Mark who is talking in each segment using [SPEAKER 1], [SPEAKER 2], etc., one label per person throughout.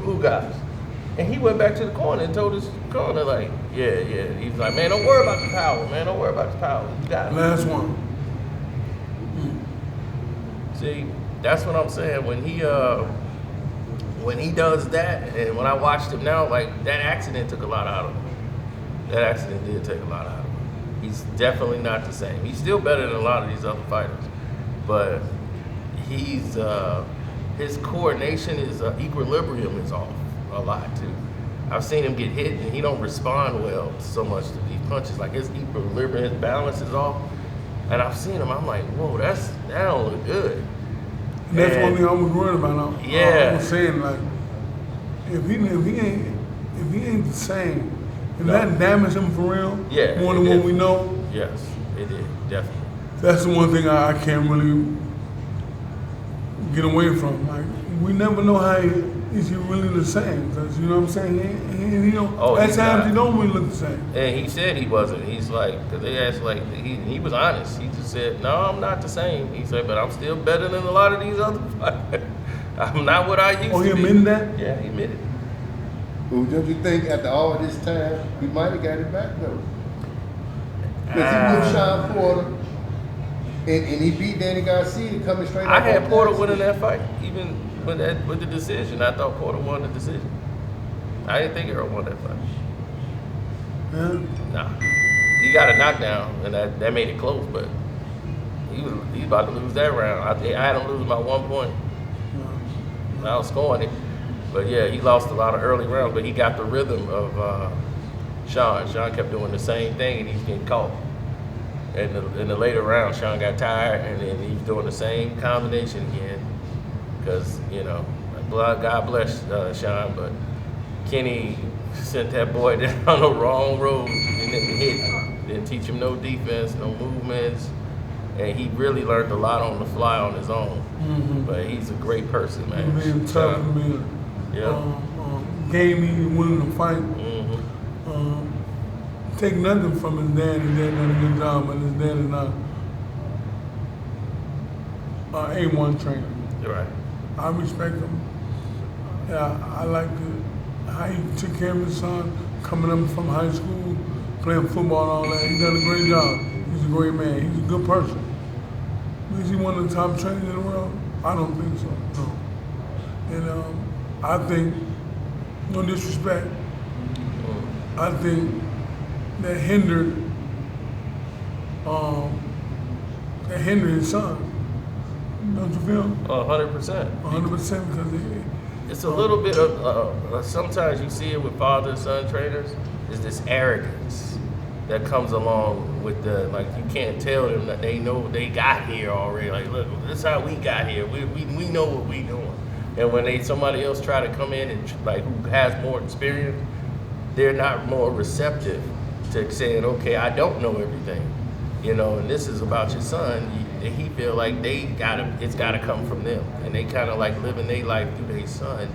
[SPEAKER 1] who guys? And he went back to the corner and told his corner, like, yeah. He's like, man, don't worry about the power, man. Don't worry about the power. You got it.
[SPEAKER 2] Last one.
[SPEAKER 1] See, that's what I'm saying. When he does that, and when I watched him now, like, that accident took a lot out of him. That accident did take a lot out of him. He's definitely not the same. He's still better than a lot of these other fighters, but he's his coordination, his equilibrium is off a lot too. I've seen him get hit and he don't respond well so much to these punches. Like his equilibrium, his balance is off. And I've seen him, I'm like, whoa, that don't look good.
[SPEAKER 2] And that's one thing I was worried about. I was saying, like, if he ain't the same, and that damaged him for real, more than what we know.
[SPEAKER 1] Yes, it did, definitely.
[SPEAKER 2] That's the one thing I can't really get away from. Like, we never know how is he really the same, because you know what I'm saying? He don't, at times he don't really look the same.
[SPEAKER 1] And he said he wasn't. He's like, because they asked, like, he was honest. He just said, no, I'm not the same. He said, but I'm still better than a lot of these other fighters. I'm not what I used to be.
[SPEAKER 2] Oh, he admitted that?
[SPEAKER 1] Yeah, he admitted it.
[SPEAKER 3] Well, don't you think after all this time, he might have got it back though? Because he whipped Sean Porter, and he beat Danny Garcia coming straight up.
[SPEAKER 1] I had Porter winning that fight, even with the decision. I thought Porter won the decision. I didn't think Earl won that fight.
[SPEAKER 2] Yeah.
[SPEAKER 1] Nah. He got a knockdown, and that made it close, but he was about to lose that round. I had him losing by 1 point. I was scoring it. But yeah, he lost a lot of early rounds, but he got the rhythm of Sean. Sean kept doing the same thing, and he's getting caught. And in the later round, Sean got tired, and then he was doing the same combination again. Because, you know, God bless Sean, but Kenny sent that boy down the wrong road and then hit him. Didn't teach him no defense, no movements. And he really learned a lot on the fly on his own. But he's a great person, man.
[SPEAKER 2] Being tough, being gamey, winning the fight. Take nothing from his dad. His dad done a good job, but his dad is not an A1 trainer.
[SPEAKER 1] You're right.
[SPEAKER 2] I respect him. Yeah, I like how he took care of his son, coming up from high school, playing football and all that. He done a great job. He's a great man. He's a good person. Is he one of the top trainers in the world? I don't think so, no. And I think, no disrespect, I think that hindered his son. Don't you feel?
[SPEAKER 1] 100%.
[SPEAKER 2] 100% because
[SPEAKER 1] it's a little bit of, sometimes you see it with father-son trainers, is this arrogance that comes along with the, like, you can't tell them that they know they got here already. Like, look, this is how we got here. We know what we doing. And when somebody else try to come in and, like, who has more experience, they're not more receptive to saying, okay, I don't know everything. You know, and this is about your son. He feel like it's gotta come from them. And they kind of like living their life through their son,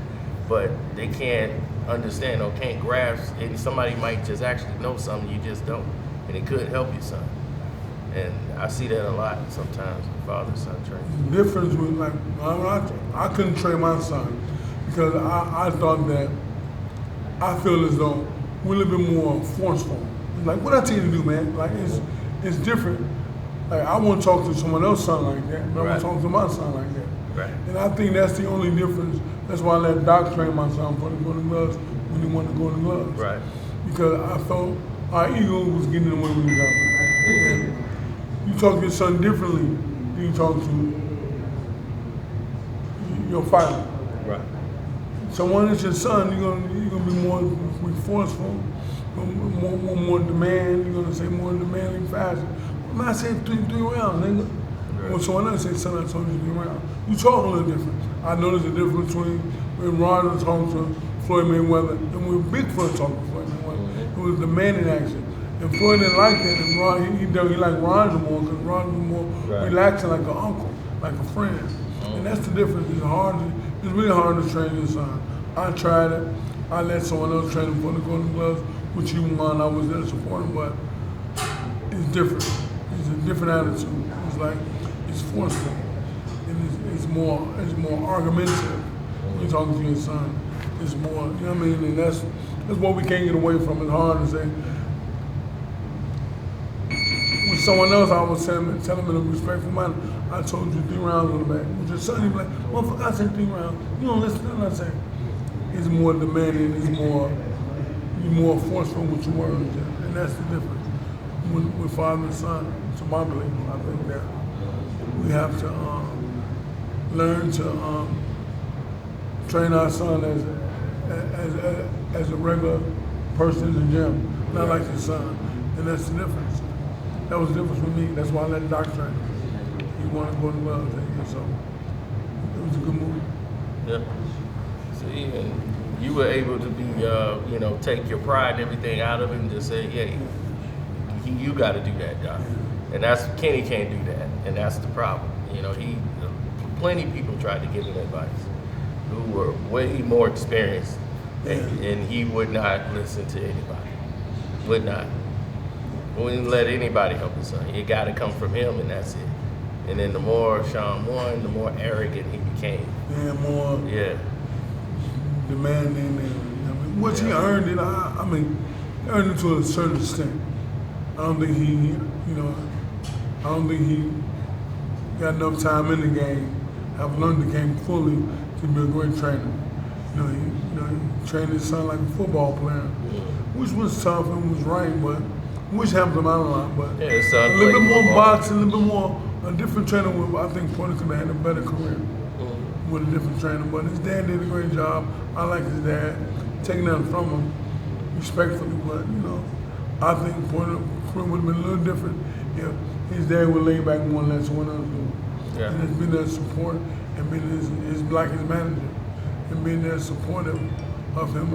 [SPEAKER 1] but they can't understand or can't grasp, and somebody might just actually know something you just don't, and it could help your son. And I see that a lot sometimes with father-son training.
[SPEAKER 2] The difference with, like, I couldn't train my son because I thought that, I feel as though we're a little bit more forceful. Like, what I tell you to do, man, like, it's different. Like, I won't talk to someone else's son like that, but I won't talk to my son like that.
[SPEAKER 1] Right.
[SPEAKER 2] And I think that's the only difference. That's why I let Doc train my son for the Golden Gloves when he wanted the Golden Gloves.
[SPEAKER 1] Right.
[SPEAKER 2] Because I felt our ego was getting in the way with each other. And you talk to your son differently than you talk to your fighter.
[SPEAKER 1] Right.
[SPEAKER 2] So when it's your son, you're gonna be more forceful, more demand. You're gonna say more demanding fashion. I'm not saying three rounds, nigga. Right. When someone else says, son, I told you 3 rounds. You talk a little different. I noticed the difference between when Ron talked to Floyd Mayweather and when Bigfoot talked to Floyd Mayweather. It was demanding action. And Floyd didn't like that. And Ron, he liked Ron more because Ron was more relaxing, like an uncle, like a friend. And that's the difference. It's really hard to train your son. I tried it. I let someone else train him for the Golden Gloves, which he won. I was there to support him, but it's different. It's a different attitude. It's like, it's forceful. And it's more argumentative when you're talking to your son. it's more, you know what I mean? And that's what we can't get away from. It's hard to say. With someone else, I was telling him in a respectful manner, I told you 3 rounds on the back. With your son, he'd be like, motherfucker, I said 3 rounds. You don't listen to what I say. It's more demanding, you're more forceful with your words, and that's the difference with father and son. So my belief, I think that we have to learn to train our son as a regular person in the gym, not like his son, and that's the difference. That was the difference with me. That's why I let Doc train. He wanted to go to the well, so it was a good move.
[SPEAKER 1] Yeah. So even you were able to be, you know, take your pride and everything out of it and just say, yeah, you got to do that, Doc. And Kenny can't do that, and that's the problem. You know, plenty of people tried to give him advice who were way more experienced, and he would not listen to anybody. Would not. Wouldn't let anybody help his son. It got to come from him, and that's it. And then the more Sean won, the more arrogant he became.
[SPEAKER 2] More demanding, and which he earned it. I mean, he earned it to a certain extent. I don't think he got enough time in the game, have learned the game fully to be a great trainer. He trained his son like a football player, which was tough and was right, but which helped him out a lot. But a little bit more boxing, a little bit more, a different trainer I think Porter could have had a better career with a different trainer. But his dad did a great job. I like his dad, taking that from him respectfully, but I think Porter would have been a little different if his dad would lay back more and let someone else do it. Yeah. And it's been there support and been his manager and being there supportive of him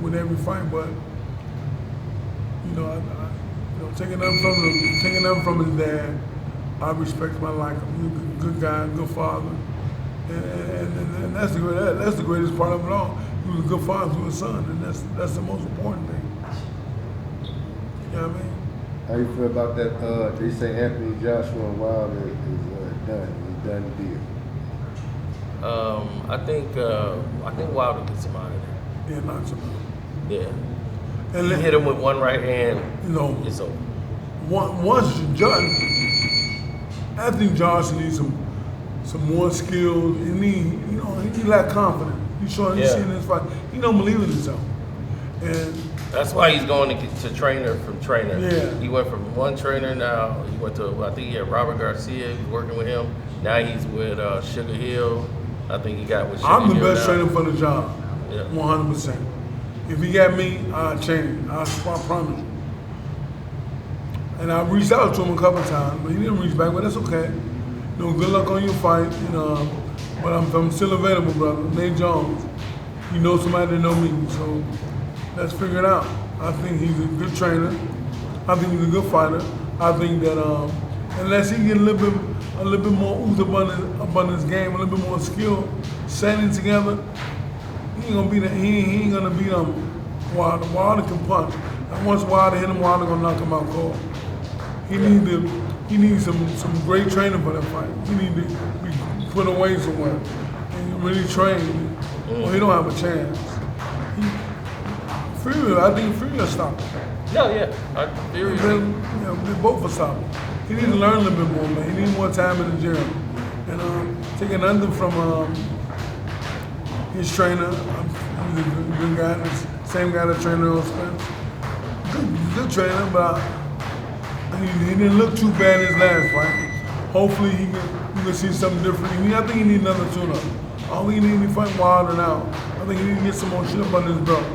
[SPEAKER 2] with every fight. But taking them from his dad, I respect him. I like him. He's a good guy, good father, and that's the greatest part of it all. He was a good father to his son, and that's the most important thing. You know what I mean?
[SPEAKER 3] How you feel about that? They say Anthony Joshua and Wilder is done. He's done the deal.
[SPEAKER 1] I think Wilder gets him out of there.
[SPEAKER 2] Yeah, knocks him out.
[SPEAKER 1] Yeah. And he hit him with one right hand. It's over.
[SPEAKER 2] Once you judge, Anthony Joshua needs some more skills. He lack confidence. He's seeing this fight. He don't believe in himself, and
[SPEAKER 1] that's why he's going to trainer from trainer.
[SPEAKER 2] Yeah.
[SPEAKER 1] He went from one trainer, now he went to, I think he had Robert Garcia, he's working with him. Now he's with Sugar Hill. I think he got with Sugar Hill.
[SPEAKER 2] I'm the best trainer for the job, 100%. If he got me, I'll change. I promise you. And I reached out to him a couple of times, but he didn't reach back, but that's okay. Good luck on your fight, but I'm still available, brother. Nate Jones, you know somebody that know me, so let's figure it out. I think he's a good trainer. I think he's a good fighter. I think that unless he get a little bit more ooze upon his game, a little bit more skill, setting together, he ain't gonna beat Wilder. Wilder can punch. And once Wilder hit him, Wilder gonna knock him out cold. He needs some great training for that fight. He need to be put away somewhere and really train, or he don't have a chance. I think Fury will stop him.
[SPEAKER 1] They
[SPEAKER 2] both will stop him. He needs to learn a little bit more, man. He needs more time in the gym. And taking nothing from his trainer, he's a good guy, the same guy that trained on Spence. Good trainer, but he didn't look too bad in his last fight. Hopefully you can see something different. I think he needs another tune-up. I don't think he needs to be fighting Wilder now. I think he needs to get some more shit up under his belt.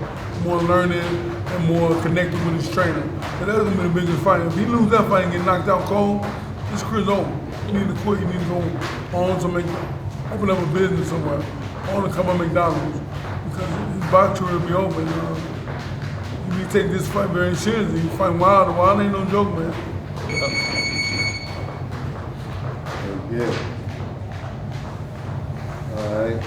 [SPEAKER 2] More learning and more connected with his trainer. But that's gonna be the biggest fight. If he loses that fight and get knocked out cold, his career's over. He needs to quit. He needs to go on to open up a business somewhere. On to come on McDonald's. Because his box career will be open. You need to take this fight very seriously. You fight Wilder. Wilder ain't no joke, man.
[SPEAKER 3] Yeah. All right.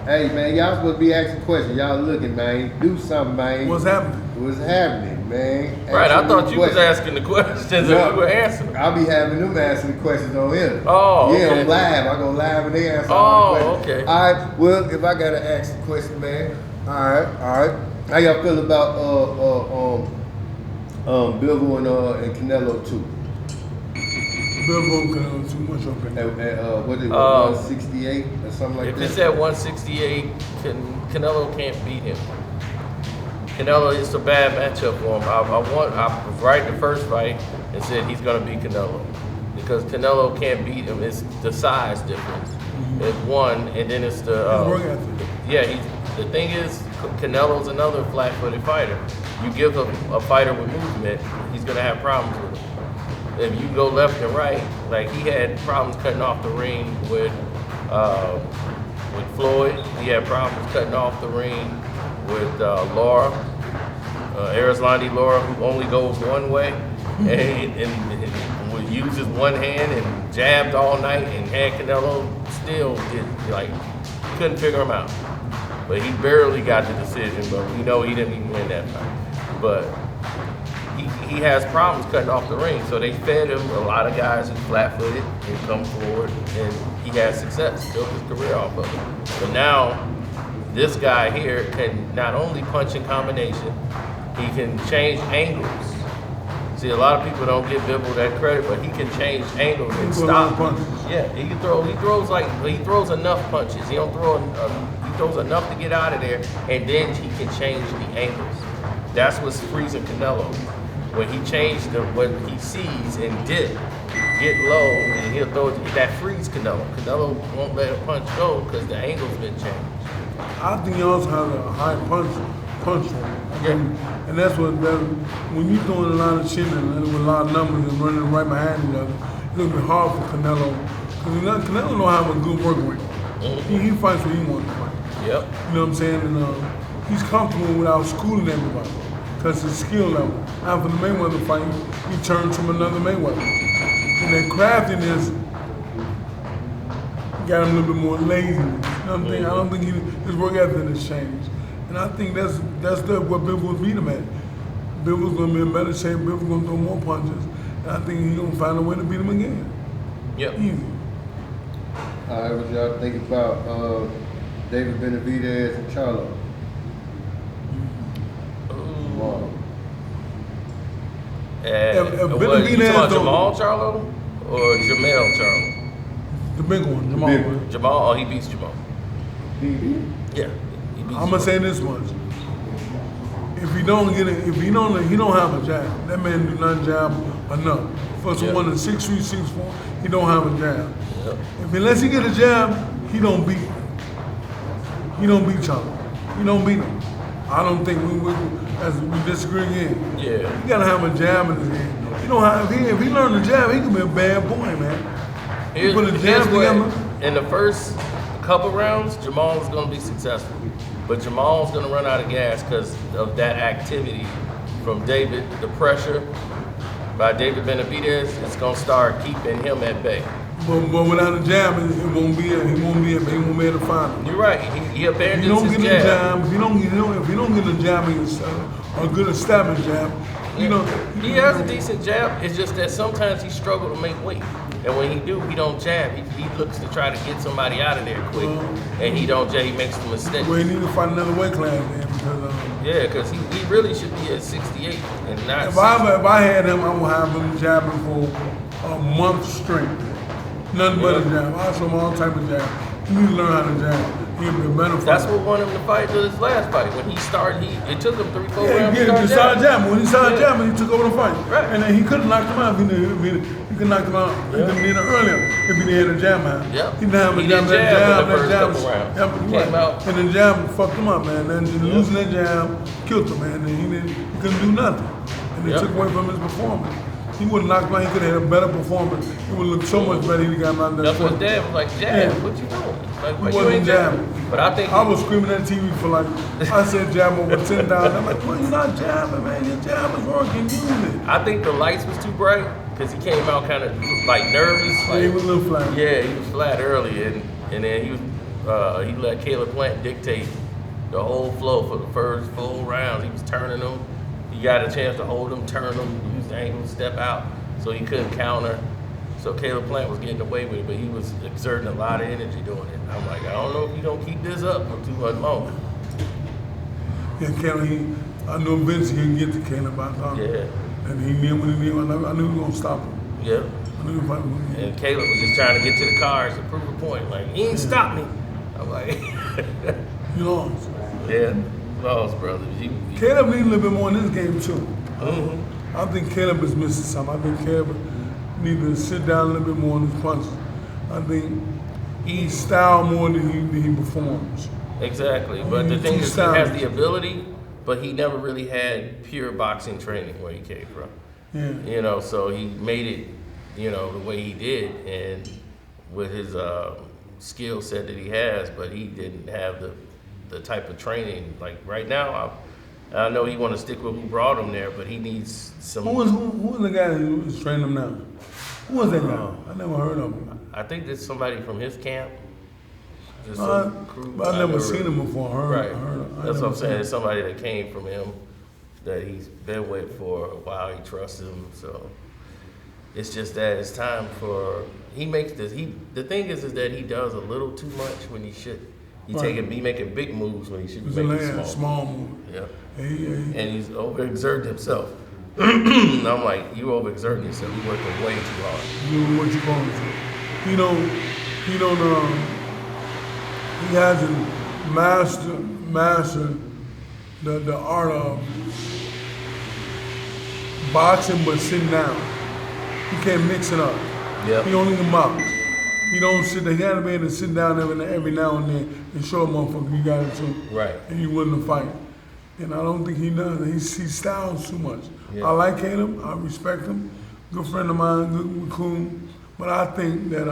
[SPEAKER 3] Hey, man, y'all supposed to be asking questions. Y'all looking, man. Do something, man.
[SPEAKER 2] What's happening?
[SPEAKER 3] What's happening? man.
[SPEAKER 1] Right, I
[SPEAKER 3] Answer
[SPEAKER 1] thought
[SPEAKER 3] the
[SPEAKER 1] you was
[SPEAKER 3] question.
[SPEAKER 1] asking the questions and
[SPEAKER 3] No,
[SPEAKER 1] we were answering.
[SPEAKER 3] I'll be having them answer the questions on here.
[SPEAKER 1] Oh,
[SPEAKER 3] yeah,
[SPEAKER 1] okay.
[SPEAKER 3] on live. I go live and they answer all the questions.
[SPEAKER 1] Okay.
[SPEAKER 3] All right. Well, if I gotta ask the question, man. All right. How y'all feel about Bivol and Canelo too?
[SPEAKER 2] Bivol and Canelo too much okay.
[SPEAKER 3] What is it? 168 or something like
[SPEAKER 1] If
[SPEAKER 3] that.
[SPEAKER 1] it's at 168, Canelo can't beat him. Canelo, it's a bad matchup for him. I was right the first fight and said he's gonna beat Canelo because Canelo can't beat him. It's the size difference. It's one, and then it's the the thing is, Canelo's another flat-footed fighter. You give a fighter with movement, he's gonna have problems with him. If you go left and right, like he had problems cutting off the ring with Floyd. He had problems cutting off the ring with Laura, Arislandi Laura, who only goes one way and would use his one hand and jabbed all night and had Canelo still couldn't figure him out. But he barely got the decision, but we know he didn't even win that fight. But he has problems cutting off the ring, so they fed him a lot of guys who flat-footed and come forward, and he had success, built his career off of it. But now, this guy here can not only punch in combination, he can change angles. See, a lot of people don't give Bivol that credit, but he can change angles and stop. Yeah, he throws enough punches. He throws enough to get out of there, and then he can change the angles. That's what's freezing Canelo. When he changed what he sees and dip, get low, and he'll throw it, that frees Canelo. Canelo won't let a punch go because the angle's been changed.
[SPEAKER 2] I think he also has a high punch and that's when you're doing a lot of shit and with a lot of numbers and running right behind each other, it's gonna be hard for Canelo. Because Canelo don't have a good work rate. He fights when he wants to fight.
[SPEAKER 1] Yep.
[SPEAKER 2] You know what I'm saying? And he's comfortable without schooling everybody. Because his skill level. After the Mayweather fight, he turned from another Mayweather. And that craftiness got him a little bit more lazy. You know what I'm saying? I don't think his work ethic has changed. And I think that's what Bivol beat him at. Bivol's gonna be in better shape, Bivol's gonna throw more punches, and I think he's gonna find a way to beat him again.
[SPEAKER 1] Yep.
[SPEAKER 2] Easy.
[SPEAKER 3] All right, what y'all think about David Benavidez and Charlo? Wow.
[SPEAKER 2] If
[SPEAKER 1] You
[SPEAKER 2] Benavidez
[SPEAKER 1] talking about
[SPEAKER 2] don't-
[SPEAKER 1] Jamal Charlo or Jamel Charlo?
[SPEAKER 2] The big one, Jamal.
[SPEAKER 3] big one.
[SPEAKER 1] Jamal, he beats Jamal. Yeah. He beats
[SPEAKER 2] I'm gonna say this much. If he don't get it, he don't have a jab. That man do not jab enough. For someone that's 6'3", 6'4", he don't have a jab.
[SPEAKER 1] Yep.
[SPEAKER 2] Unless he get a jab, he don't beat Charlo. He don't beat him. I don't think we disagree again.
[SPEAKER 1] Yeah.
[SPEAKER 2] You gotta have a jab in his game. You know how if he learn the jab, he can be a bad boy, man.
[SPEAKER 1] Here's
[SPEAKER 2] put a jab together.
[SPEAKER 1] in the first couple rounds, Jamal is going to be successful. But Jamal's going to run out of gas because of that activity from David. The pressure by David Benavidez is going to start keeping him at bay.
[SPEAKER 2] But without a jab, he won't be able to find him.
[SPEAKER 1] You're right. He abandons his
[SPEAKER 2] If you don't get a jab, a good established jab,
[SPEAKER 1] he has a decent jab. It's just that sometimes he struggles to make weight. And when he don't jab. He looks to try to get somebody out of there quick. And he don't jab. He makes the mistake.
[SPEAKER 2] Well, he need to find another weight class, man.
[SPEAKER 1] Because he really should be at 68 and not.
[SPEAKER 2] If I had him, I would have him jabbing for a month straight. Nothing but a jab. I show him all type of jab. He need to learn how to jab. He'll be a better fighter.
[SPEAKER 1] That's what won him the fight to his last fight. When he started, it took him 3-4 rounds
[SPEAKER 2] to start jabbing. When he started jabbing, he took over the fight.
[SPEAKER 1] Right.
[SPEAKER 2] And then he could have knocked him out he could knock him out earlier if he didn't have a jab man.
[SPEAKER 1] Yep.
[SPEAKER 2] He didn't have a
[SPEAKER 1] didn't jab in the first couple rounds. Came out.
[SPEAKER 2] And the jab fucked him up, man. And losing that jab killed him, man. And he couldn't do nothing. And it took away from his performance. He would have knocked him out. He could have had a better performance. It would look so much better if he got him out there.
[SPEAKER 1] That's what Dad was like, jab, what you doing? Like,
[SPEAKER 2] He wasn't jabbing.
[SPEAKER 1] But I think
[SPEAKER 2] I was screaming at TV for I said jab over 10,000. I'm like, well, you're not jabbing, man. Your jab is working. Use it.
[SPEAKER 1] I think the lights was too bright because he came out kind of nervous.
[SPEAKER 2] He was a little flat.
[SPEAKER 1] Yeah, he was flat early, and then he let Caleb Plant dictate the whole flow for the first 4 rounds. He was turning them. he got a chance to hold him, turn him, use the angle, step out, so he couldn't counter. So Caleb Plant was getting away with it, but he was exerting a lot of energy doing it. I'm like, I don't know if you don't keep this up for too much longer.
[SPEAKER 2] Yeah, Caleb, I knew eventually he'd get to Caleb, I thought.
[SPEAKER 1] Yeah.
[SPEAKER 2] And he knew when he knew, I knew he was going to stop him.
[SPEAKER 1] Yeah.
[SPEAKER 2] I knew he was
[SPEAKER 1] And Caleb was just trying to get to the cars to prove a point. Like, he ain't stopped me. I'm like,
[SPEAKER 2] You lost.
[SPEAKER 1] yeah, lost, brother.
[SPEAKER 2] Caleb needs a little bit more in this game, too.
[SPEAKER 1] Mm-hmm.
[SPEAKER 2] I think Caleb is missing something. I think Caleb needs to sit down a little bit more on his punches. I think he style more than he performs.
[SPEAKER 1] Exactly. But the thing is, he has the ability, but he never really had pure boxing training where he came from.
[SPEAKER 2] Yeah.
[SPEAKER 1] You know, so he made it, you know, the way he did, and with his skill set that he has, but he didn't have the type of training. Like right now, I know he want to stick with who brought him there, but he needs some.
[SPEAKER 2] Who was the guy who's training him now? Who was that guy? I never heard of him.
[SPEAKER 1] I think there's somebody from his camp. Just
[SPEAKER 2] But
[SPEAKER 1] crew.
[SPEAKER 2] I never seen him before.
[SPEAKER 1] Right.
[SPEAKER 2] I
[SPEAKER 1] That's what I'm saying.
[SPEAKER 2] him.
[SPEAKER 1] It's somebody that came from him that he's been with for a while. He trusts him, so it's just that it's time for he makes this. The thing is that he does a little too much when he should. He making big moves when he should be making small
[SPEAKER 2] move.
[SPEAKER 1] Yeah.
[SPEAKER 2] And
[SPEAKER 1] he's overexerting himself. And I'm like, you overexerting yourself. You're working way too hard.
[SPEAKER 2] You know what you going to? He hasn't mastered the art of boxing, but sitting down. He can't mix it up.
[SPEAKER 1] Yeah.
[SPEAKER 2] He only can box. He don't sit there. He had to be able to sit down every now and then and show a motherfucker you got it too.
[SPEAKER 1] Right.
[SPEAKER 2] And you willing to fight. And I don't think he does. He styles too much.
[SPEAKER 1] Yeah.
[SPEAKER 2] I like him. I respect him. Good friend of mine, good raccoon. But I think that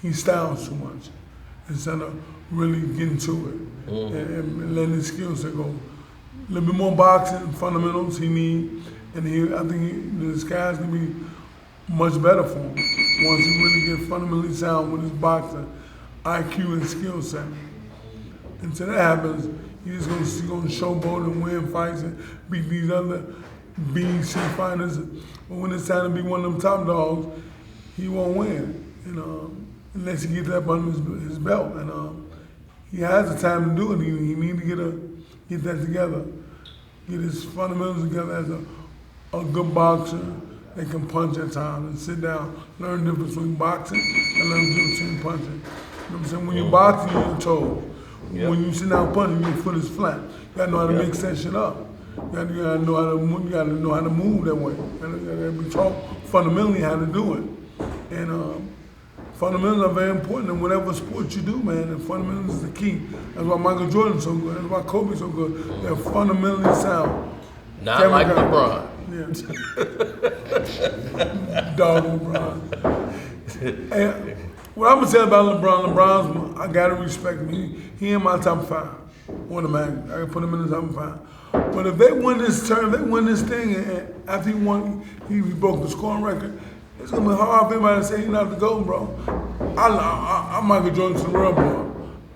[SPEAKER 2] he styles too much instead of really getting to it and letting his skill set go. A little bit more boxing fundamentals he need, and I think the skies can be much better for him once he really get fundamentally sound with his boxing IQ and skill set. Until that happens, he's gonna showboat and win fights and beat these other B, C fighters. But when it's time to be one of them top dogs, he won't win. Unless he gets up under his belt. And he has the time to do it. He need to get that together. Get his fundamentals together as a good boxer that can punch at times and sit down, learn the difference between boxing and learn the difference between punching. You know what I'm saying? When you're boxing, you're on toes. Yep. When you sit down punching, your foot is flat. You gotta know how to mix that shit up. You gotta know how to move that way. You gotta be taught fundamentally how to do it. And fundamentals are very important in whatever sport you do, man. And fundamentals is the key. That's why Michael Jordan's so good. That's why Kobe's so good. They're fundamentally sound.
[SPEAKER 1] Not like LeBron.
[SPEAKER 2] Yeah. Dog LeBron. And what I'm gonna say about LeBron's, I gotta respect him. He in my top 5. One of them, I can put him in the top 5. But if they win this term, they win this thing, and after he won, he broke the scoring record. It's gonna be hard for anybody to say he's not the GOAT, bro. I'm Michael Jordan's the real boy.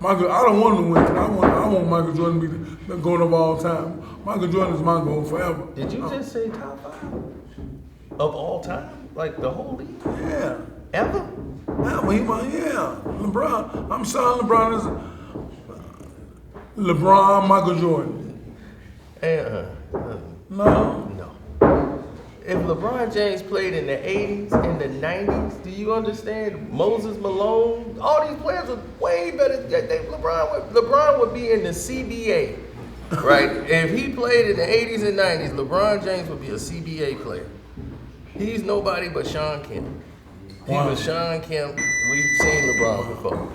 [SPEAKER 2] I don't want him to win. I want Michael Jordan to be the GOAT of all time. Michael Jordan is my GOAT forever.
[SPEAKER 1] Did you just say top 5 of all time? Like the whole league?
[SPEAKER 2] Yeah.
[SPEAKER 1] Ever?
[SPEAKER 2] Yeah. LeBron. I'm sorry, LeBron is LeBron, Michael Jordan. No.
[SPEAKER 1] If LeBron James played in the 80s and the 90s, do you understand? Moses Malone, all these players are way better. LeBron would be in the CBA, right? If he played in the 80s and 90s, LeBron James would be a CBA player. He's nobody but Sean Kemp. He was Sean Kemp. We've seen LeBron before.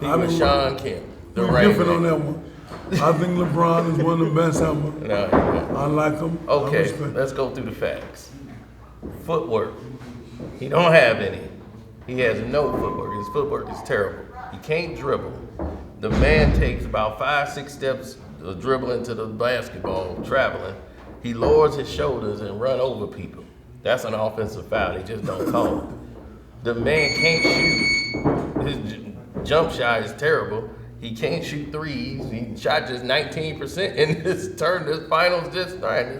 [SPEAKER 1] He was Sean Kemp.
[SPEAKER 2] We're different on that one. I think LeBron is one of the best ever.
[SPEAKER 1] No,
[SPEAKER 2] I like him.
[SPEAKER 1] Okay, let's go through the facts. Footwork. He don't have any. He has no footwork. His footwork is terrible. He can't dribble. The man takes about 5-6 steps dribbling to the basketball, traveling. He lowers his shoulders and run over people. That's an offensive foul. They just don't call it. The man can't shoot. His jump shot is terrible. He can't shoot threes. He shot just 19% in this finals this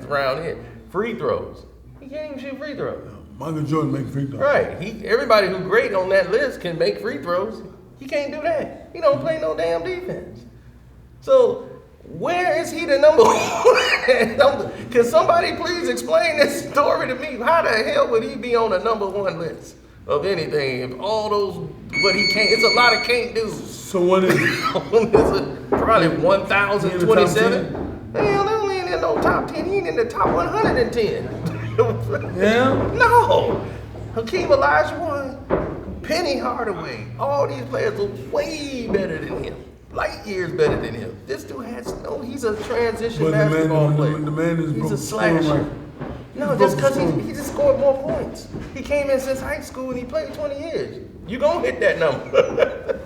[SPEAKER 1] round here. Free throws. He can't even shoot free throws.
[SPEAKER 2] Michael Jordan make free throws.
[SPEAKER 1] Right. Everybody who's great on that list can make free throws. He can't do that. He don't play no damn defense. So where is he the number one? Can somebody please explain this story to me? How the hell would he be on the number one list of anything? If all those, what he can't, it's a lot of can't do.
[SPEAKER 2] So what is it?
[SPEAKER 1] It's probably 1,027. Hell, they only ain't in no top 10. He ain't in the top 110.
[SPEAKER 2] Yeah?
[SPEAKER 1] No. Hakeem Olajuwon, Penny Hardaway, all these players are way better than him. Light years better than him. This dude he's a transition basketball player.
[SPEAKER 2] The man is
[SPEAKER 1] he's a slasher. No, just because he just scored more points. He came in since high school and he played 20 years. You gonna hit that number.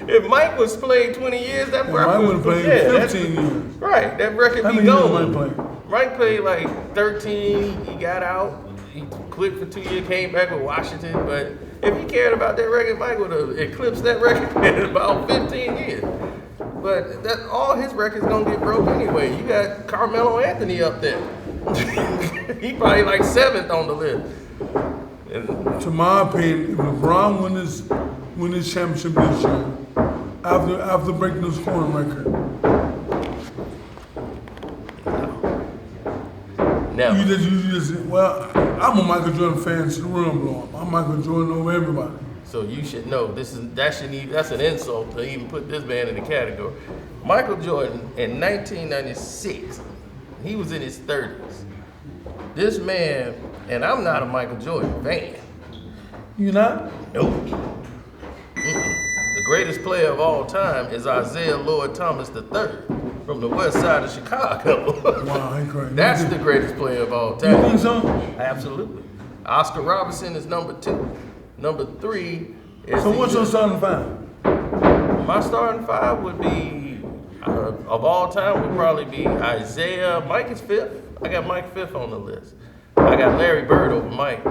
[SPEAKER 1] If Mike was playing 20 years, that record
[SPEAKER 2] Mike would have played 15 years.
[SPEAKER 1] Right, that record
[SPEAKER 2] How
[SPEAKER 1] be
[SPEAKER 2] many years
[SPEAKER 1] gone.
[SPEAKER 2] Mike played?
[SPEAKER 1] Mike played like 13, he got out, he quit for 2 years, came back with Washington, but if he cared about that record, Mike would have eclipsed that record in about 15 years. But all his records gonna get broke anyway. You got Carmelo Anthony up there. He probably like 7th on the list.
[SPEAKER 2] To my opinion, if LeBron win this championship this year, after breaking the scoring record,
[SPEAKER 1] Never.
[SPEAKER 2] you just well, I'm a Michael Jordan fan to the room blow up. I'm Michael Jordan over everybody.
[SPEAKER 1] So you should know that's an insult to even put this man in the category. Michael Jordan in 1996, he was in his 30s. This man, and I'm not a Michael Jordan fan.
[SPEAKER 2] You not?
[SPEAKER 1] Nope. The greatest player of all time is Isaiah Lloyd Thomas III from the west side of Chicago.
[SPEAKER 2] Wow, ain't crazy.
[SPEAKER 1] That's the greatest player of all time.
[SPEAKER 2] You think so?
[SPEAKER 1] Absolutely. Oscar Robertson is number 2. Number 3 is.
[SPEAKER 2] So what's your starting five?
[SPEAKER 1] My starting five would be, of all time, would probably be Isaiah. Mike is 5th. I got Mike 5th on the list. I got Larry Bird over Mike.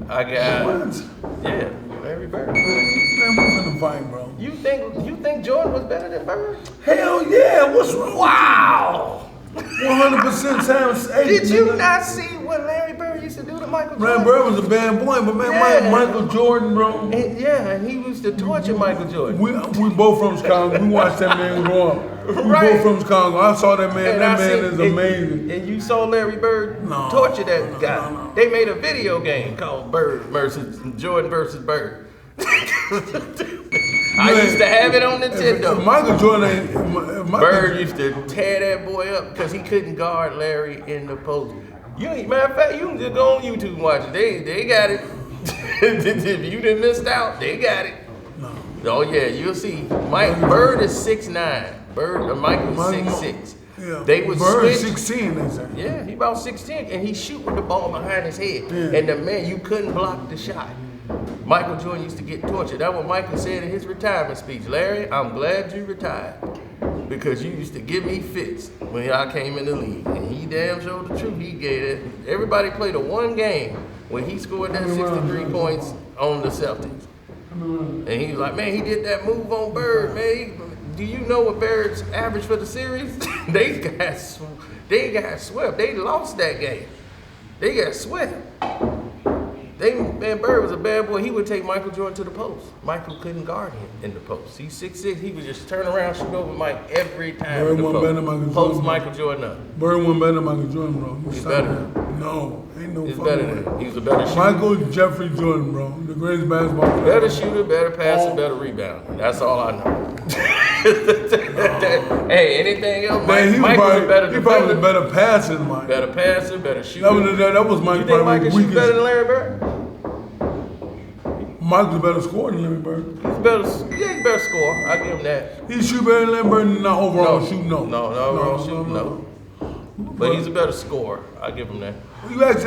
[SPEAKER 1] I got.
[SPEAKER 2] What?
[SPEAKER 1] Yeah, Larry Bird.
[SPEAKER 2] Man, we're gonna fight, bro.
[SPEAKER 1] You think Jordan was better than Bird?
[SPEAKER 2] Hell yeah, what's wrong?
[SPEAKER 1] Wow.
[SPEAKER 2] 100% times 8.
[SPEAKER 1] Did you
[SPEAKER 2] nigga.
[SPEAKER 1] not see what Larry Bird used to do to Michael
[SPEAKER 2] Larry
[SPEAKER 1] Jordan?
[SPEAKER 2] Bird was a bad boy, but man,
[SPEAKER 1] Yeah.
[SPEAKER 2] Michael Jordan, bro.
[SPEAKER 1] And he used to torture Michael Jordan.
[SPEAKER 2] We both from Chicago. We watched that man grow up. We
[SPEAKER 1] Right.
[SPEAKER 2] both from Chicago. I saw that man.
[SPEAKER 1] And
[SPEAKER 2] That
[SPEAKER 1] I
[SPEAKER 2] man
[SPEAKER 1] seen-
[SPEAKER 2] is amazing.
[SPEAKER 1] And you saw Larry Bird
[SPEAKER 2] No,
[SPEAKER 1] torture that guy.
[SPEAKER 2] no.
[SPEAKER 1] They made a video game called Jordan versus Bird. I used to have it on Nintendo.
[SPEAKER 2] If Michael Jordan ain't.
[SPEAKER 1] Bird used to tear that boy up because he couldn't guard Larry in the post. Matter of fact, you can just go on YouTube and watch it. They got it. If you didn't miss out, they got it.
[SPEAKER 2] No.
[SPEAKER 1] Oh yeah, you'll see. Bird is 6'9". Michael's 6'6".
[SPEAKER 2] Yeah.
[SPEAKER 1] They would
[SPEAKER 2] Bird
[SPEAKER 1] switch.
[SPEAKER 2] 16, they say.
[SPEAKER 1] Yeah, he about 6'10", and he shoot with the ball behind his head.
[SPEAKER 2] Yeah.
[SPEAKER 1] And the man, you couldn't block the shot. Michael Jordan used to get tortured. That's what Michael said in his retirement speech. Larry, I'm glad you retired because you used to give me fits when I came in the league. And he damn showed the truth. He gave it. Everybody played a one game when he scored that 63 points on the Celtics. And he was like, man, he did that move on Bird, man. Do you know what Bird's average for the series? They got swept. They lost that game. They got swept. Bird was a bad boy. He would take Michael Jordan to the post. Michael couldn't guard him in the post. He's 6'6". He would just turn around, shoot over Mike every time.
[SPEAKER 2] Bird
[SPEAKER 1] in the
[SPEAKER 2] wasn't better than
[SPEAKER 1] post.
[SPEAKER 2] Michael
[SPEAKER 1] Post
[SPEAKER 2] Jordan.
[SPEAKER 1] Michael Jordan up.
[SPEAKER 2] Bird wasn't better than Michael Jordan, bro.
[SPEAKER 1] He's better.
[SPEAKER 2] No, ain't no
[SPEAKER 1] He's
[SPEAKER 2] fucking
[SPEAKER 1] better
[SPEAKER 2] way.
[SPEAKER 1] than him. He was a better shooter.
[SPEAKER 2] Michael Jeffrey Jordan, bro. The greatest basketball player.
[SPEAKER 1] Better shooter, better passer, better rebounder. That's all I know. Hey, anything else?
[SPEAKER 2] Man, he
[SPEAKER 1] Mike was a better
[SPEAKER 2] probably a
[SPEAKER 1] defender,
[SPEAKER 2] better passer than Mike.
[SPEAKER 1] better passer, better shooter.
[SPEAKER 2] That was Mike
[SPEAKER 1] You think Mike
[SPEAKER 2] probably
[SPEAKER 1] can shoot better
[SPEAKER 2] weakest.
[SPEAKER 1] than Larry Bird?
[SPEAKER 2] Mike was a better scorer than Larry Bird.
[SPEAKER 1] He's better scorer. I give him that.
[SPEAKER 2] He shoot better than Larry Bird, not overall shoot, no.
[SPEAKER 1] No, overall shoot, no. But he's a better scorer. I give him that.
[SPEAKER 2] You ask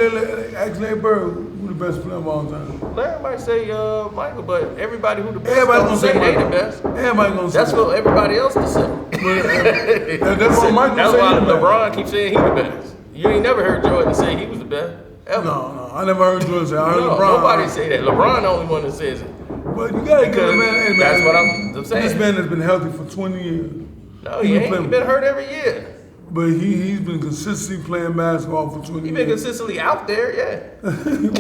[SPEAKER 2] Larry Bird who the best player of all time.
[SPEAKER 1] Larry might say Michael, but everybody who the best
[SPEAKER 2] Everybody
[SPEAKER 1] don't
[SPEAKER 2] gonna
[SPEAKER 1] say
[SPEAKER 2] say
[SPEAKER 1] they the
[SPEAKER 2] Michael.
[SPEAKER 1] best.
[SPEAKER 2] Everybody gonna say
[SPEAKER 1] That's
[SPEAKER 2] that.
[SPEAKER 1] for everybody else to say.
[SPEAKER 2] That's what Michael
[SPEAKER 1] That's
[SPEAKER 2] say
[SPEAKER 1] why
[SPEAKER 2] he the best.
[SPEAKER 1] LeBron keeps saying he the best. You ain't never heard Jordan say he was the best. Ever.
[SPEAKER 2] No, I never heard Jordan say. I heard
[SPEAKER 1] No,
[SPEAKER 2] LeBron.
[SPEAKER 1] nobody say that. LeBron the only one that says it.
[SPEAKER 2] But you gotta give a man. Hey, man,
[SPEAKER 1] that's what I'm saying.
[SPEAKER 2] This man has been healthy for 20 years.
[SPEAKER 1] No, he ain't. He been hurt every year.
[SPEAKER 2] But he's been consistently playing basketball for 20 years.
[SPEAKER 1] He been consistently out there, yeah.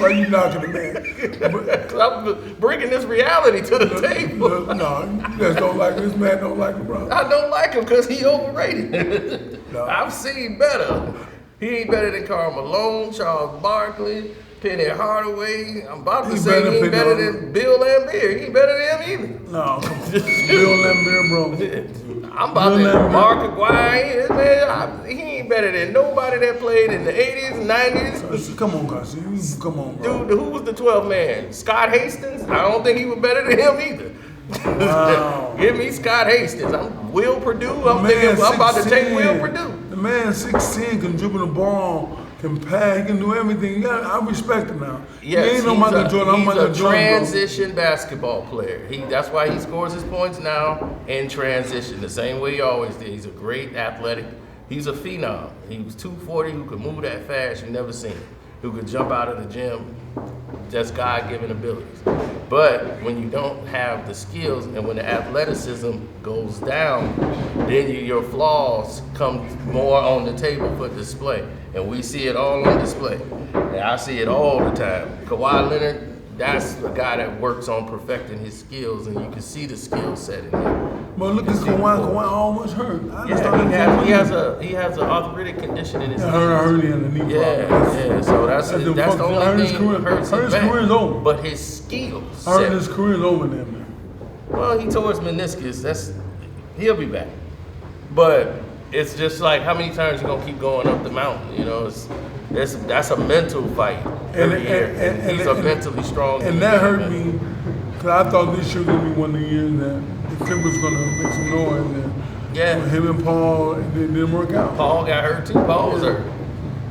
[SPEAKER 2] Why you knocking the man?
[SPEAKER 1] Because I'm bringing this reality to the table.
[SPEAKER 2] No, you guys don't like this man. Don't like him, bro.
[SPEAKER 1] I don't like him because he overrated.
[SPEAKER 2] No.
[SPEAKER 1] I've seen better. He ain't better than Karl Malone, Charles Barkley, Penny Hardaway. I'm about to say he ain't better than Bill Laimbeer. He ain't better than him either.
[SPEAKER 2] No, come on. Bill Laimbeer, bro.
[SPEAKER 1] I'm about to Mark Aguirre. Man, he ain't better than nobody that played in the 80s, 90s.
[SPEAKER 2] Come on, Garcia. Come on, bro.
[SPEAKER 1] Dude, who was the 12th man? Scott Hastings? I don't think he was better than him either.
[SPEAKER 2] Wow.
[SPEAKER 1] Give me Scott Hastings. I'm Will Purdue. I'm about to take Will Purdue.
[SPEAKER 2] The man 6'10", can dribble the ball, can pass, he can do everything. I respect him now.
[SPEAKER 1] Yes,
[SPEAKER 2] he ain't no Michael Jordan. I'm Michael Jordan.
[SPEAKER 1] He's a transition basketball player. That's why he scores his points now in transition, the same way he always did. He's a great athletic. He's a phenom. He was 240, who could move that fast. You never seen him. Who could jump out of the gym. Just God-given abilities. But when you don't have the skills and when the athleticism goes down, then your flaws come more on the table for display. And we see it all on display. And I see it all the time. Kawhi Leonard, that's the guy that works on perfecting his skills, and you can see the skill set in him.
[SPEAKER 2] But look at Kawhi almost hurt.
[SPEAKER 1] Yeah, he has an arthritic condition in his knee.
[SPEAKER 2] I heard he had a knee problem.
[SPEAKER 1] Yeah. So that's the only thing that hurts his back.
[SPEAKER 2] Career is over.
[SPEAKER 1] But his skills.
[SPEAKER 2] I heard his career is over there, man.
[SPEAKER 1] Well, he tore his meniscus. He'll be back. But it's just like, how many times you gonna keep going up the mountain? You know, that's a mental fight every year. And he's a mentally strong.
[SPEAKER 2] And that hurt me, because I thought this year was gonna be one of the years that the Clippers gonna make some noise. And him and Paul, it didn't work out.
[SPEAKER 1] Paul got hurt too. Paul was hurt.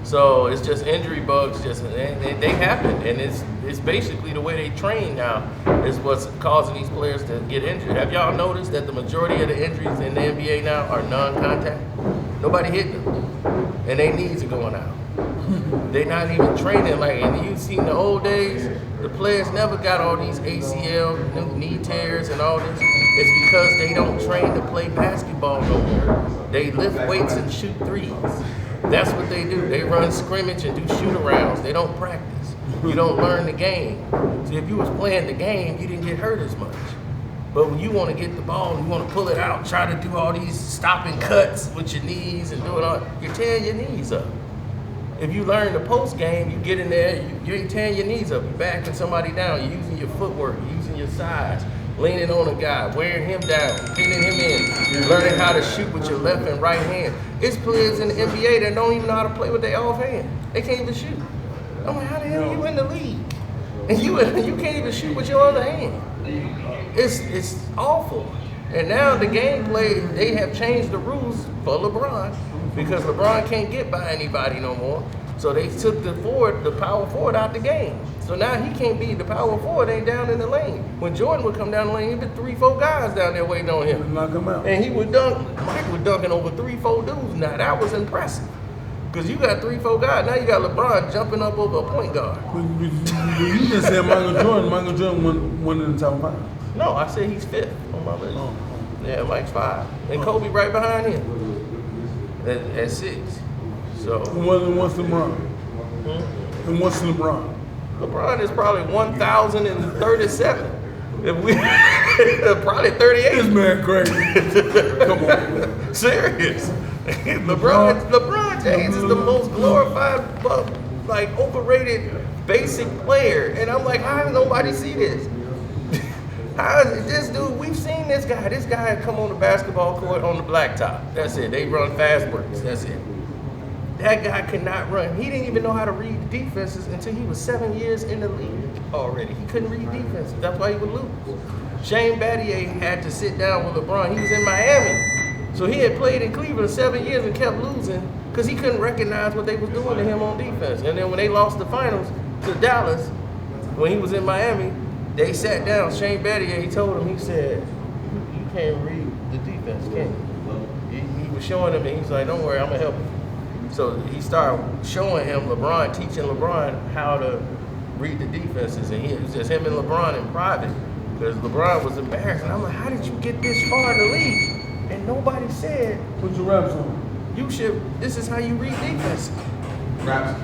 [SPEAKER 1] So it's just injury bugs. They happen, and it's basically the way they train now is what's causing these players to get injured. Have y'all noticed that the majority of the injuries in the NBA now are non-contact? Nobody hitting them, and their knees are going out. They're not even training like. And you've seen the old days. The players never got all these ACL, knee tears, and all this. It's because they don't train to play basketball no more. They lift weights and shoot threes. That's what they do. They run scrimmage and do shoot-arounds. They don't practice. You don't learn the game. So if you was playing the game, you didn't get hurt as much. But when you want to get the ball and you want to pull it out, try to do all these stopping cuts with your knees and do it all, you're tearing your knees up. If you learn the post game, you get in there, you ain't tearing your knees up. You're backing somebody down. You're using your footwork, you're using your size, leaning on a guy, wearing him down, pinning him in, learning how to shoot with your left and right hand. It's players in the NBA that don't even know how to play with their offhand. They can't even shoot. I'm like, how the hell are you in the league? And you can't even shoot with your other hand. It's awful. And now the gameplay, they have changed the rules for LeBron because LeBron can't get by anybody no more. So they took the power forward out the game. So now he can't be the power forward, ain't down in the lane. When Jordan would come down the lane, he'd be 3-4 guys down there waiting on him.
[SPEAKER 2] Knock him out.
[SPEAKER 1] And he would dunk. Mike was dunking over 3-4 dudes. Now that was impressive. Because you got 3-4 guys. Now you got LeBron jumping up over a point guard.
[SPEAKER 2] You just said Michael Jordan won in the top 5.
[SPEAKER 1] No, I said he's 5th on my list. Oh. Yeah, Mike's 5. And Kobe right behind him at 6. So.
[SPEAKER 2] And what's LeBron? And what's LeBron?
[SPEAKER 1] LeBron is probably 1,037. If we probably 38.
[SPEAKER 2] This man crazy. Come on, man.
[SPEAKER 1] Serious. LeBron James is the most glorified, like overrated, basic player. And I'm like, how does nobody see this? How is this dude? We've seen this guy. This guy come on the basketball court on the blacktop. That's it. They run fast breaks. That's it. That guy could not run. He didn't even know how to read defenses until he was 7 years in the league already. He couldn't read defenses. That's why he would lose. Shane Battier had to sit down with LeBron. He was in Miami. So he had played in Cleveland 7 years and kept losing because he couldn't recognize what they was doing to him on defense. And then when they lost the finals to Dallas, when he was in Miami, they sat down. Shane Battier, he told him, he said, you can't read the defense, can you? He was showing him and he's like, don't worry, I'm going to help you. So he started showing him LeBron, teaching LeBron how to read the defenses. And it was just him and LeBron in private. Because LeBron was embarrassed. And I'm like, how did you get this far in the league? And nobody said,
[SPEAKER 2] Put your raps on.
[SPEAKER 1] you should, this is how you read defense.
[SPEAKER 4] Raps.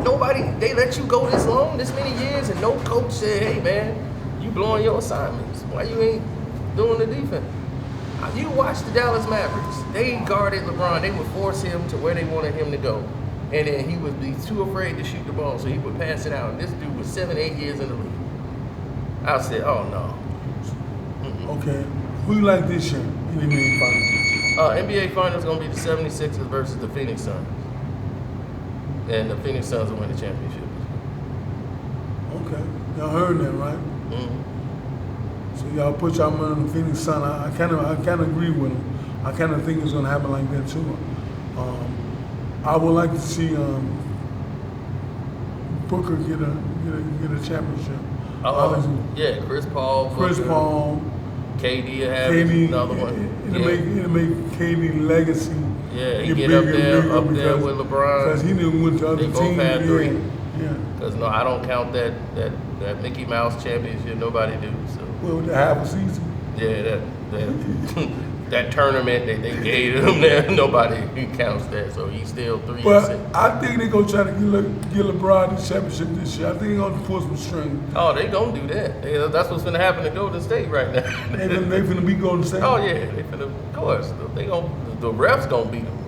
[SPEAKER 1] Nobody, they let you go this long, this many years, and no coach said, hey man, you blowing your assignments. Why you ain't doing the defense? You watch the Dallas Mavericks. They guarded LeBron. They would force him to where they wanted him to go. And then he would be too afraid to shoot the ball, so he would pass it out. And this dude was 7, 8 years in the league. I said, oh no.
[SPEAKER 2] Okay. Who you like this year in the NBA Finals?
[SPEAKER 1] NBA Finals going to be the 76ers versus the Phoenix Suns. And the Phoenix Suns will win the championship.
[SPEAKER 2] Okay. Y'all heard that, right?
[SPEAKER 1] Mm-hmm.
[SPEAKER 2] So y'all put y'all money on the Phoenix Sun. I kind of agree with him. I kind of think it's gonna happen like that too. I would like to see Booker get a championship.
[SPEAKER 1] Yeah, Chris Paul.
[SPEAKER 2] Chris
[SPEAKER 1] Booker,
[SPEAKER 2] Paul.
[SPEAKER 1] KD have
[SPEAKER 2] KD,
[SPEAKER 1] another one.
[SPEAKER 2] It'll make KD legacy.
[SPEAKER 1] Yeah, he get up there with LeBron.
[SPEAKER 2] Because he didn't win the other
[SPEAKER 1] They
[SPEAKER 2] team.
[SPEAKER 1] both had 3.
[SPEAKER 2] Yeah.
[SPEAKER 1] Because no, I don't count that Mickey Mouse championship. Nobody do. So
[SPEAKER 2] Well, the half a season.
[SPEAKER 1] yeah, that tournament that they gave him there, nobody counts that. So he's still 3
[SPEAKER 2] But
[SPEAKER 1] and 6.
[SPEAKER 2] I think they're gonna try to get LeBron the championship this year. I think they're gonna pull some string.
[SPEAKER 1] Oh, they gonna do that. That's what's gonna happen to Golden State right now.
[SPEAKER 2] They finna be Golden State.
[SPEAKER 1] Oh yeah, they finna. Of course, the refs gonna beat them.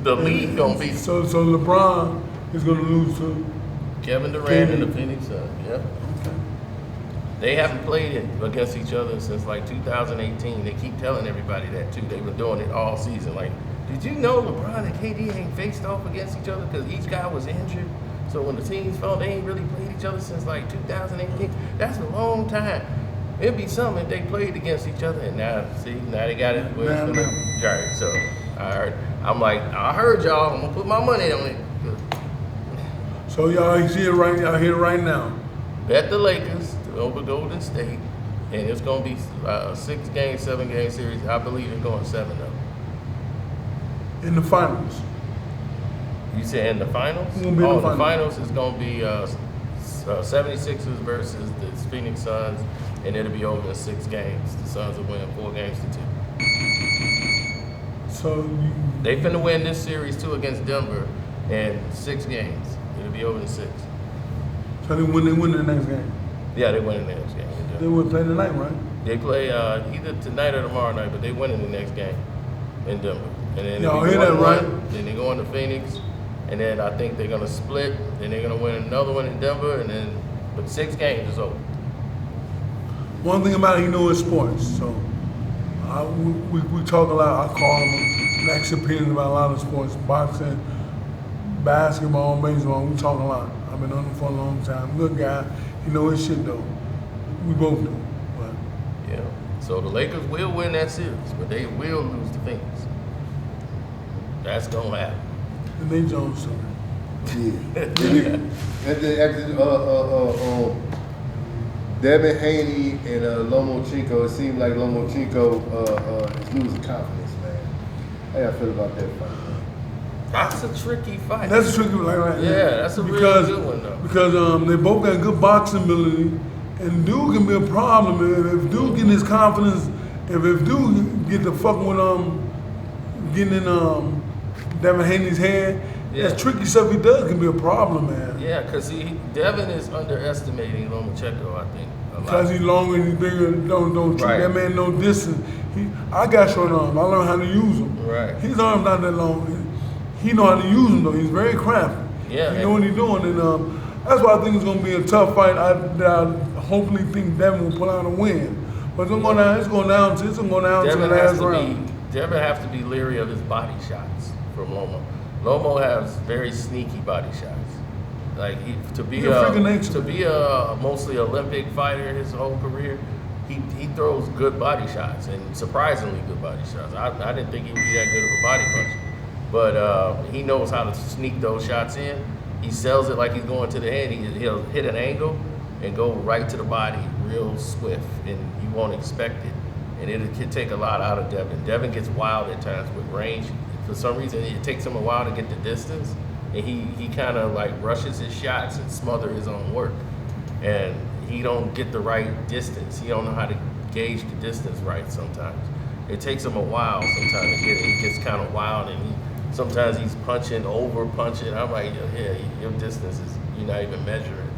[SPEAKER 1] The league gonna beat them.
[SPEAKER 2] So LeBron is gonna lose to
[SPEAKER 1] Kevin Durant and the Phoenix Suns. Yeah.
[SPEAKER 2] Okay.
[SPEAKER 1] They haven't played against each other since like 2018. They keep telling everybody that too. They've been doing it all season. Like, did you know LeBron and KD ain't faced off against each other because each guy was injured? So when the teams found they ain't really played each other since like 2018. That's a long time. It'd be something if they played against each other. And now they got it. Right. So I heard y'all. I'm gonna put my money on it.
[SPEAKER 2] So y'all hear it right now.
[SPEAKER 1] Bet the Lakers over Golden State, and it's gonna be a 6-game, 7-game series. I believe it's going 7 though.
[SPEAKER 2] In the finals.
[SPEAKER 1] You said in the finals?
[SPEAKER 2] It's gonna be in the
[SPEAKER 1] the finals is gonna be 76ers versus the Phoenix Suns, and it'll be over in 6 games. The Suns will win 4 games to 2.
[SPEAKER 2] So
[SPEAKER 1] They finna win this series too against Denver in 6 games. It'll be over in 6.
[SPEAKER 2] So they win the next game.
[SPEAKER 1] Yeah, they win the next game.
[SPEAKER 2] They would play tonight, right?
[SPEAKER 1] They play either tonight or tomorrow night, but they win in the next game in Denver. And then
[SPEAKER 2] Y'all hear that, right?
[SPEAKER 1] Then they go into Phoenix, and then I think they're gonna split. Then they're gonna win another one in Denver, and then but 6 games is over.
[SPEAKER 2] One thing about it, he knows sports. So we talk a lot. I call him next opinions about a lot of sports, boxing, basketball, baseball. We talk a lot. I've been on him for a long time. Good guy. He know his shit though. We both do. But
[SPEAKER 1] Yeah. So the Lakers will win that series, but they will lose to Phoenix. That's gonna happen.
[SPEAKER 2] and they Jones story.
[SPEAKER 3] Yeah. And then Devin Haney and Lomachenko, it seems like Lomachenko is losing confidence, man. How y'all feel about that fight, man?
[SPEAKER 1] That's a tricky fight.
[SPEAKER 2] That's a tricky one, right?
[SPEAKER 1] Yeah, that's a really good one though.
[SPEAKER 2] Because they both got good boxing ability, and dude can be a problem if dude getting his confidence. If dude get the fuck with getting in Devin Haney's head, that's tricky stuff he does can be a problem, man.
[SPEAKER 1] Yeah, because Devin is underestimating Lomachenko, I think.
[SPEAKER 2] Because he's longer and he's bigger, don't treat that man no distance. I got short arms. I learned how to use them.
[SPEAKER 1] Right.
[SPEAKER 2] His arms not that long. He know how to use them though. He's very crafty.
[SPEAKER 1] Yeah.
[SPEAKER 2] He know what he's doing, and that's why I think it's gonna be a tough fight. I hopefully think Devin will pull out a win, but it's going down to the last round.
[SPEAKER 1] Devin has to be leery of his body shots from Lomo. Lomo has very sneaky body shots. Like to be a mostly Olympic fighter his whole career, he throws good body shots and surprisingly good body shots. I didn't think he would be that good of a body puncher, but he knows how to sneak those shots in. He sells it like he's going to the head. He'll hit an angle and go right to the body real swift, and you won't expect it. And it can take a lot out of Devin. Devin gets wild at times with range. For some reason, it takes him a while to get the distance, and he kind of like rushes his shots and smother his own work. And he don't get the right distance. He don't know how to gauge the distance right sometimes. It takes him a while sometimes to get it. He gets kind of wild, and sometimes he's punching, over punching. I'm like, yeah, your distance is, you're not even measuring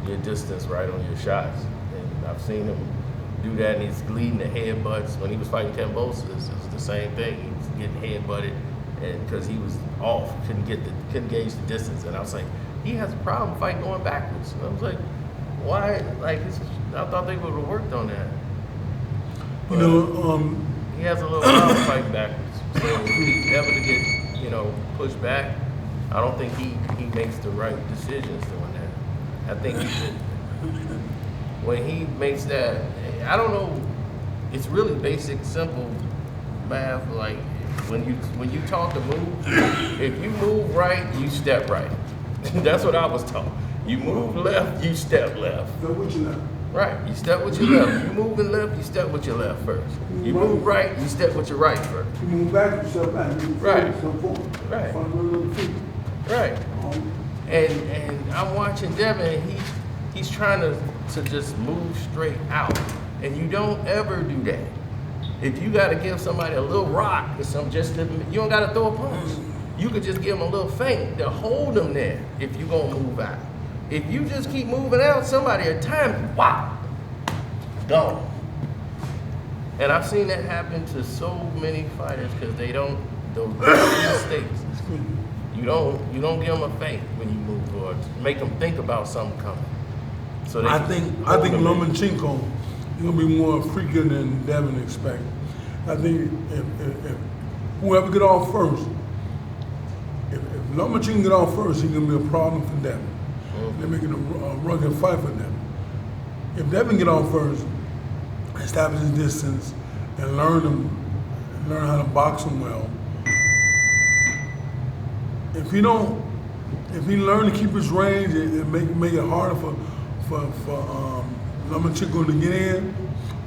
[SPEAKER 1] your distance right on your shots. And I've seen him do that, and he's leading the headbutts. When he was fighting Cambosis, it was the same thing. He was getting headbutted, and because he was off, couldn't gauge the distance. And I was like, he has a problem fighting going backwards. And I was like, why? Like, I thought they would have worked on that. But he has a little problem fighting backwards. So if he's ever to get, pushed back, I don't think he makes the right decisions doing that. I think when he makes that, I don't know, it's really basic, simple math. Like when you talk to move, if you move right, you step right. That's what I was taught. You move left, you step left.
[SPEAKER 2] Step with your left.
[SPEAKER 1] Right, you step with your left. You move left, you step with your left first. You move right, you step with your right first.
[SPEAKER 2] You move back, you step back. You
[SPEAKER 1] right.
[SPEAKER 2] Step forward.
[SPEAKER 1] Right.
[SPEAKER 2] Right.
[SPEAKER 1] And I'm watching Devin, and he's trying to just move straight out. And you don't ever do that. If you got to give somebody a little rock or something, you don't got to throw a punch. You could just give them a little feint to hold them there if you're going to move out. If you just keep moving out, somebody at time, wow, gone. And I've seen that happen to so many fighters because they don't, those mistakes. You don't give them a feint when you move towards, make them think about something coming. So
[SPEAKER 2] I think Lomachenko is gonna be more freakier than Devin expect. I think if whoever get off first, if Lomachenko get off first, he's gonna be a problem for Devin. They're making a rugged fight for them. If Devin get off first, establish his distance, and learn how to box him well. If he learn to keep his range and make it harder for Lomachenko to get in,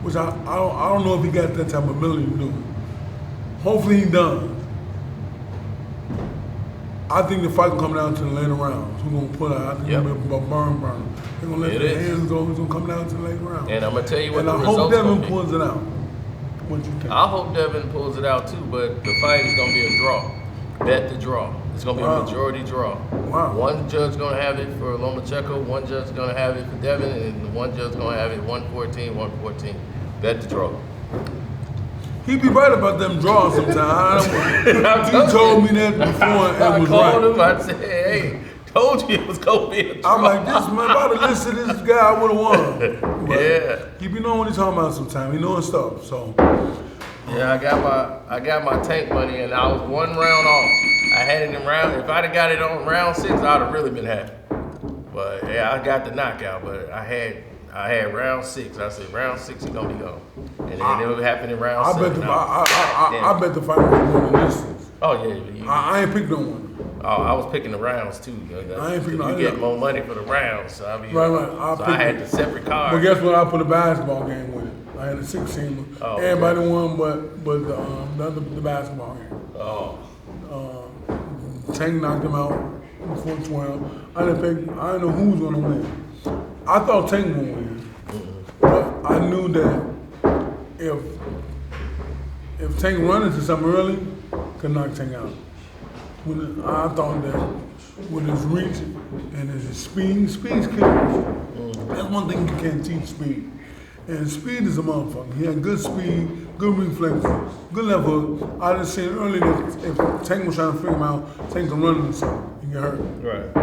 [SPEAKER 2] which I don't know if he got that type of ability to do. Hopefully he does. I think the fight will come down to the later rounds. Who's gonna pull out? I think it's gonna be a burn. They're gonna let the hands go. It's gonna come down to the later rounds.
[SPEAKER 1] And I'm gonna tell you what
[SPEAKER 2] the results. And I hope Devin pulls it out. What you think?
[SPEAKER 1] I hope Devin pulls it out too, but the fight is gonna be a draw. Bet the draw. It's gonna be a majority draw.
[SPEAKER 2] Wow.
[SPEAKER 1] One judge gonna have it for Lomachenko, one judge gonna have it for Devin, and one judge gonna have it 114. Bet the draw.
[SPEAKER 2] He be right about them draws sometimes. He told me that before and was right.
[SPEAKER 1] I called him, I said, hey, told you it was gonna be a draw.
[SPEAKER 2] I'm like, this man, if I'd have listened to this guy, I would have won. But
[SPEAKER 1] yeah.
[SPEAKER 2] He be knowing what he's talking about sometimes. He knowing stuff, so.
[SPEAKER 1] Yeah, I got my tank money, and I was one round off. I had it in round, if I'd have got it on round 6, I'd have really been happy. But yeah, I got the knockout, but I had round 6. I said round 6 is gonna be gone, and then it would happen in round 7.
[SPEAKER 2] I bet the fight was more than this.
[SPEAKER 1] Oh yeah.
[SPEAKER 2] I ain't picked no one.
[SPEAKER 1] Oh, I was picking the rounds too.
[SPEAKER 2] I ain't picking.
[SPEAKER 1] You get more money for the rounds, so I mean,
[SPEAKER 2] right.
[SPEAKER 1] So I had the separate cards.
[SPEAKER 2] But guess what? I put a basketball game with it. I had a 16. Everybody won, but the basketball game.
[SPEAKER 1] Oh.
[SPEAKER 2] Tank knocked him out before 12. I didn't know who was gonna win. I thought Tank would win, but I knew that if Tank run into something early, could knock Tank out. I thought that with his reach and his speed's kills. That's one thing you can't teach, speed. And speed is a motherfucker. He had good speed, good reflexes, good level. I just seen earlier that if Tank was trying to figure him out, Tank can run into something, he get hurt.
[SPEAKER 1] Right.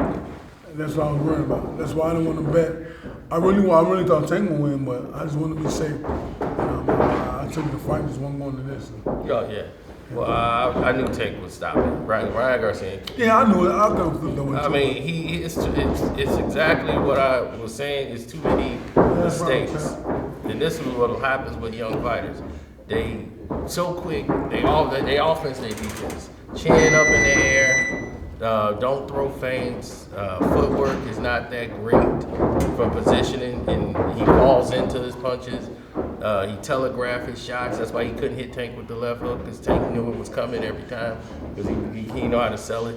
[SPEAKER 2] And that's what I was worried about. That's why I didn't want to bet. I really thought Tank would win, but I just wanted to be safe. I took the fight, just one going to this.
[SPEAKER 1] Oh yeah. Well, I knew Tank would stop it. Ryan Garcia.
[SPEAKER 2] Yeah, I knew it. I
[SPEAKER 1] mean, it's exactly what I was saying. It's too many mistakes. And this is what happens with young fighters. They so quick. They offense, they defense. Chin up in the air. Don't throw feints. Footwork is not that great for positioning, and he falls into his punches. He telegraphed his shots. That's why he couldn't hit Tank with the left hook, because Tank knew it was coming every time, because he know how to sell it.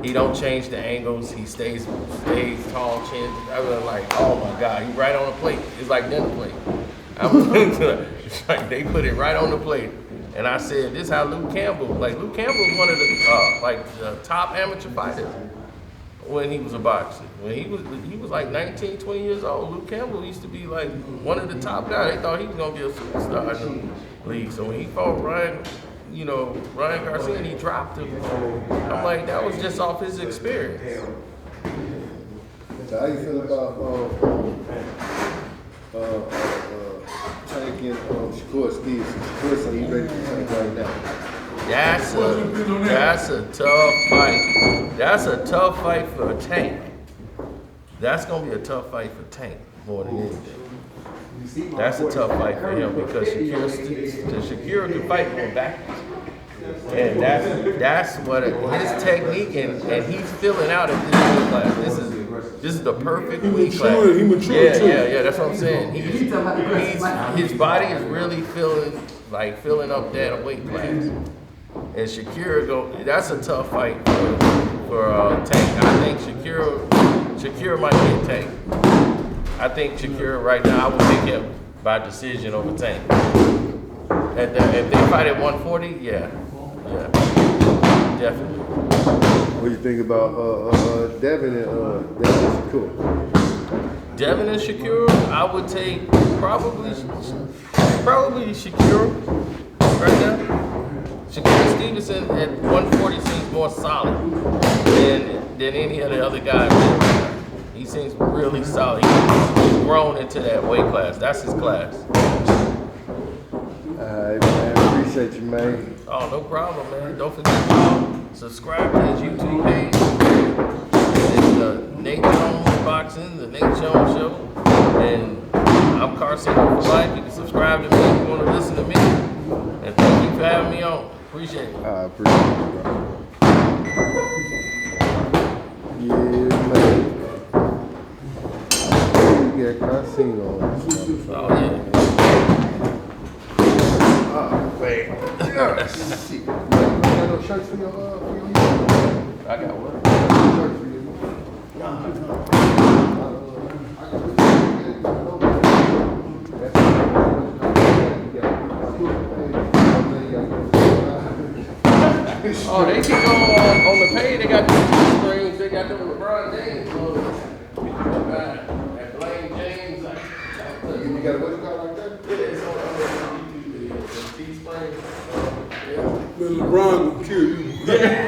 [SPEAKER 1] He don't change the angles. He stays tall, chin. I was like, oh my God, he right on the plate. It's like dinner plate. It's like they put it right on the plate. And I said, this is how Luke Campbell, like Luke Campbell was one of the top amateur fighters when he was a boxer. When he was like 19, 20 years old. Luke Campbell used to be like one of the top guys. They thought he was gonna be a superstar in the league. So when he fought Ryan Garcia, and he dropped him. I'm like, that was just off his experience.
[SPEAKER 3] So how you feel about Tank and Shakur Stevenson? Shakur said he's ready to fight right now.
[SPEAKER 1] That's a tough fight. That's a tough fight for Tank. That's gonna be a tough fight for Tank more than anything. That's a tough fight for him, because Shakur can fight going backwards. And that's what his technique, and he's filling out at this weight class. This is the perfect weight class.
[SPEAKER 2] He matured too.
[SPEAKER 1] Yeah, that's what I'm saying. His body is really filling up that weight class. And Shakur that's a tough fight for Tank. I think Shakur might get Tank. I think Shakur right now, I would pick him by decision over Tank. If they fight at 140, yeah, definitely.
[SPEAKER 3] What do you think about Devin and Shakur?
[SPEAKER 1] Devin and Shakur, I would take probably Shakur right now. Shakur Stevenson at 140 seems more solid than any of the other guys. He seems really solid. He's grown into that weight class. That's his class.
[SPEAKER 3] All right, man. Appreciate you, man.
[SPEAKER 1] Oh, no problem, man. Don't forget to subscribe to his YouTube page. It's Nate Jones Boxing, the Nate Jones Show. And I'm KARCENO4LIFE. You can subscribe to me if you want to listen to me. And thank you for having me on. Appreciate it.
[SPEAKER 3] I appreciate it, bro. Yeah, man. You got Casino on this motherfucker.
[SPEAKER 1] Oh, yeah.
[SPEAKER 3] Oh, man. Yes. Shit. You got no shirts for your
[SPEAKER 1] I got what?
[SPEAKER 3] shirts for you?
[SPEAKER 1] Oh, they can go on the page. They got the Springs. They got the LeBron James clothes. That Blaine James.
[SPEAKER 3] You got a what you got like that?
[SPEAKER 1] Yeah, it's on YouTube video. Teespring. Yeah.
[SPEAKER 2] Then LeBron will kill you.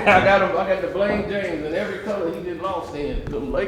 [SPEAKER 1] I got the Blaine James in every color he just lost in. Them Lakers.